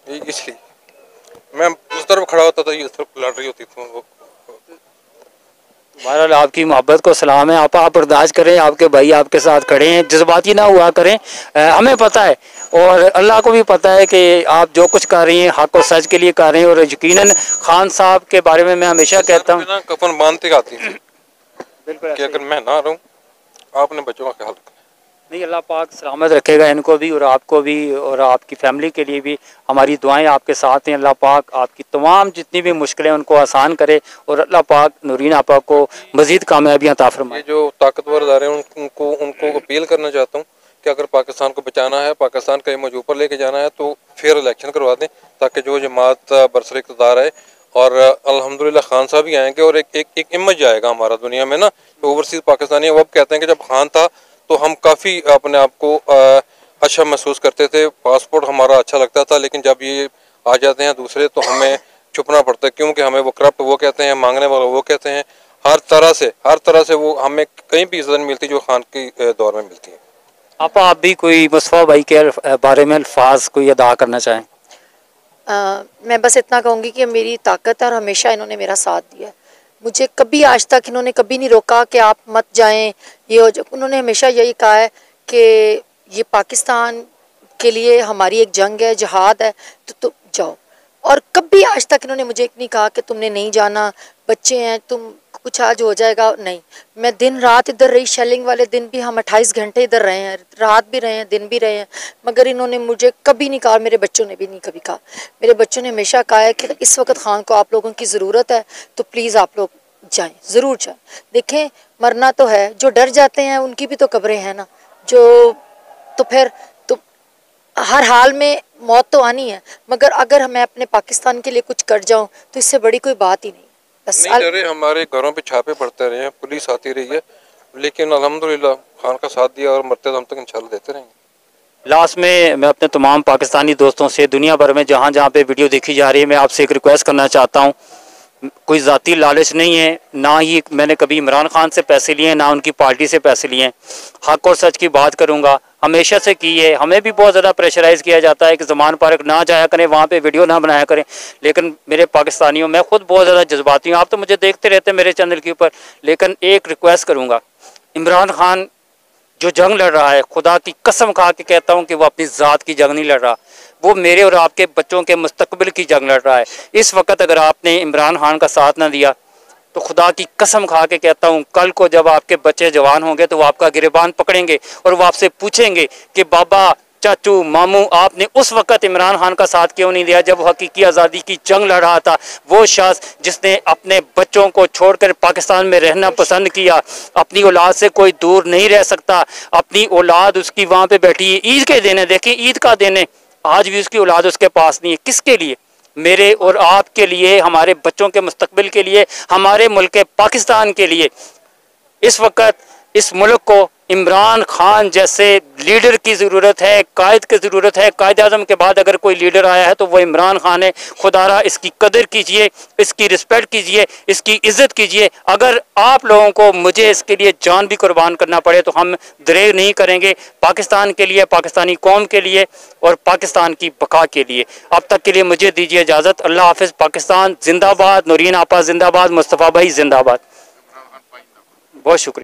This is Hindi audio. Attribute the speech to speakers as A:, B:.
A: इसलिए मैं उस तरफ खड़ा होता था, ये उस तरफ लड़ रही होती थी वो।
B: बहरहाल आपकी मोहब्बत को सलाम है। आप बर्दाश्त करें, आपके भाई आपके साथ खड़े हैं, जज्बाती ना हुआ करें। हमें पता है और अल्लाह को भी पता है कि आप जो कुछ कर रही हैं हक और सच के लिए कर रहे हैं। और यकीनन खान साहब के बारे में मैं हमेशा कहता हूँ,
A: कफन बांधते आती थी
B: बिल्कुल
A: कि अगर मैं ना रहूं आपने बच्चों का ख्याल रखना।
B: नहीं, अल्लाह पाक सलामत रखेगा इनको भी और आपको भी और आपकी फैमिली के लिए भी। हमारी दुआएं आपके साथ हैं। अल्लाह पाक आपकी तमाम जितनी भी मुश्किलें उनको आसान करे और अल्लाह पाक नूरीन आपा को मज़ीद कामयाबियाँ अता फरमाए।
A: ये जो ताकतवर इदारे हैं उनको अपील करना चाहता हूँ कि अगर पाकिस्तान को बचाना है, पाकिस्तान का इमेज ऊपर लेके जाना है तो फिर इलेक्शन करवा दें, ताकि जो जमात बरसर इक़्तिदार है और अल्हम्दुलिल्लाह खान साहब भी आएंगे और एक इमेज आएगा हमारा दुनिया में ना। तो ओवरसीज़ पाकिस्तानी वो अब कहते हैं कि जब खान था तो हम काफ़ी अपने आप को अच्छा महसूस करते थे, पासपोर्ट हमारा अच्छा लगता था, लेकिन जब ये आ जाते हैं दूसरे तो हमें छुपना पड़ता है, क्योंकि हमें वो करप्ट वो कहते हैं, मांगने वाला वो कहते हैं। हर तरह से वो हमें कहीं भी इज्जत नहीं मिलती जो खान के दौर में मिलती है।
B: आप भी कोई मुस्तफा भाई के बारे में अल्फाज कोई अदा करना चाहें?
C: मैं बस इतना कहूँगी कि मेरी ताकत है और हमेशा इन्होंने मेरा साथ दिया है। मुझे कभी आज तक इन्होंने कभी नहीं रोका कि आप मत जाएं, ये हो जाए। उन्होंने हमेशा यही कहा है कि ये पाकिस्तान के लिए हमारी एक जंग है, जिहाद है, तो तुम जाओ। और कभी आज तक इन्होंने मुझे नहीं कहा कि तुमने नहीं जाना, बच्चे हैं, तुम कुछ आज हो जाएगा, नहीं। मैं दिन रात इधर रही, शेलिंग वाले दिन भी हम 28 घंटे इधर रहे हैं, रात भी रहे हैं, दिन भी रहे हैं, मगर इन्होंने मुझे कभी नहीं कहा, मेरे बच्चों ने भी नहीं कभी कहा। मेरे बच्चों ने हमेशा कहा है कि इस वक्त खान को आप लोगों की ज़रूरत है, तो प्लीज़ आप लोग जाएं, ज़रूर जाएं। देखें, मरना तो है, जो डर जाते हैं उनकी भी तो कब्रें हैं ना, जो तो फिर तो हर हाल में मौत तो आनी है, मगर अगर मैं अपने पाकिस्तान के लिए कुछ कर जाऊं तो इससे बड़ी कोई बात ही नहीं। बस
A: नहीं डरे, हमारे घरों पे छापे पड़ते रहे हैं, पुलिस आती रही है, लेकिन अल्हम्दुलिल्लाह खान का साथ दिया और मरते दम तक इंशाल्लाह देते रहेंगे।
B: लास्ट में मैं अपने तमाम पाकिस्तानी दोस्तों से दुनिया भर में जहाँ जहाँ पे वीडियो देखी जा रही है, मैं आपसे एक रिक्वेस्ट करना चाहता हूँ। कोई ज़ाती लालच नहीं है, ना ही मैंने कभी इमरान खान से पैसे लिए, ना उनकी पार्टी से पैसे लिए। हक और सच की बात करूँगा, हमेशा से की है। हमें भी बहुत ज़्यादा प्रेशराइज़ किया जाता है कि ज़मान पार्क ना जाया करें, वहाँ पे वीडियो ना बनाया करें, लेकिन मेरे पाकिस्तानियों, मैं खुद बहुत ज़्यादा जज्बाती हूँ। आप तो मुझे देखते रहते हैं मेरे चैनल के ऊपर, लेकिन एक रिक्वेस्ट करूँगा, इमरान खान जो जंग लड़ रहा है, खुदा की कसम खा के कहता हूँ कि वो अपनी ज़ात की जंग नहीं लड़ रहा, वो मेरे और आपके बच्चों के मुस्तकबिल की जंग लड़ रहा है। इस वक्त अगर आपने इमरान खान का साथ ना दिया तो खुदा की कसम खा के कहता हूँ, कल को जब आपके बच्चे जवान होंगे तो वो आपका गिरबान पकड़ेंगे और वो आपसे पूछेंगे कि बाबा, चाचू, मामू, आपने उस वक़्त इमरान खान का साथ क्यों नहीं दिया जब हकीकी आज़ादी की जंग लड़ रहा था। वो शख्स जिसने अपने बच्चों को छोड़कर पाकिस्तान में रहना पसंद किया, अपनी औलाद से कोई दूर नहीं रह सकता, अपनी औलाद उसकी वहाँ पे बैठी है। ईद के दिन है, देखिए ईद का दिन है, आज भी उसकी औलाद उसके पास नहीं है। किसके लिए? मेरे और आपके लिए, हमारे बच्चों के मुस्तकबिल के लिए, हमारे मुल्क पाकिस्तान के लिए। इस वक्त इस मुल्क को इमरान खान जैसे लीडर की ज़रूरत है, कायद की ज़रूरत है। कायद आज़म के बाद अगर कोई लीडर आया है तो वो इमरान खान है। खुदारा इसकी कदर कीजिए, इसकी रिस्पेक्ट कीजिए, इसकी इज़्ज़त कीजिए। अगर आप लोगों को मुझे इसके लिए जान भी कुर्बान करना पड़े तो हम दरेर नहीं करेंगे, पाकिस्तान के लिए, पाकिस्तानी कौम के लिए और पाकिस्तान की बका के लिए। अब तक के लिए मुझे दीजिए इजाज़त। अल्लाह हाफ़िज़। पाकिस्तान जिंदाबाद, नूरीन आपा जिंदाबाद, मुस्तफ़ा भाई जिंदाबाद। बहुत शुक्रिया।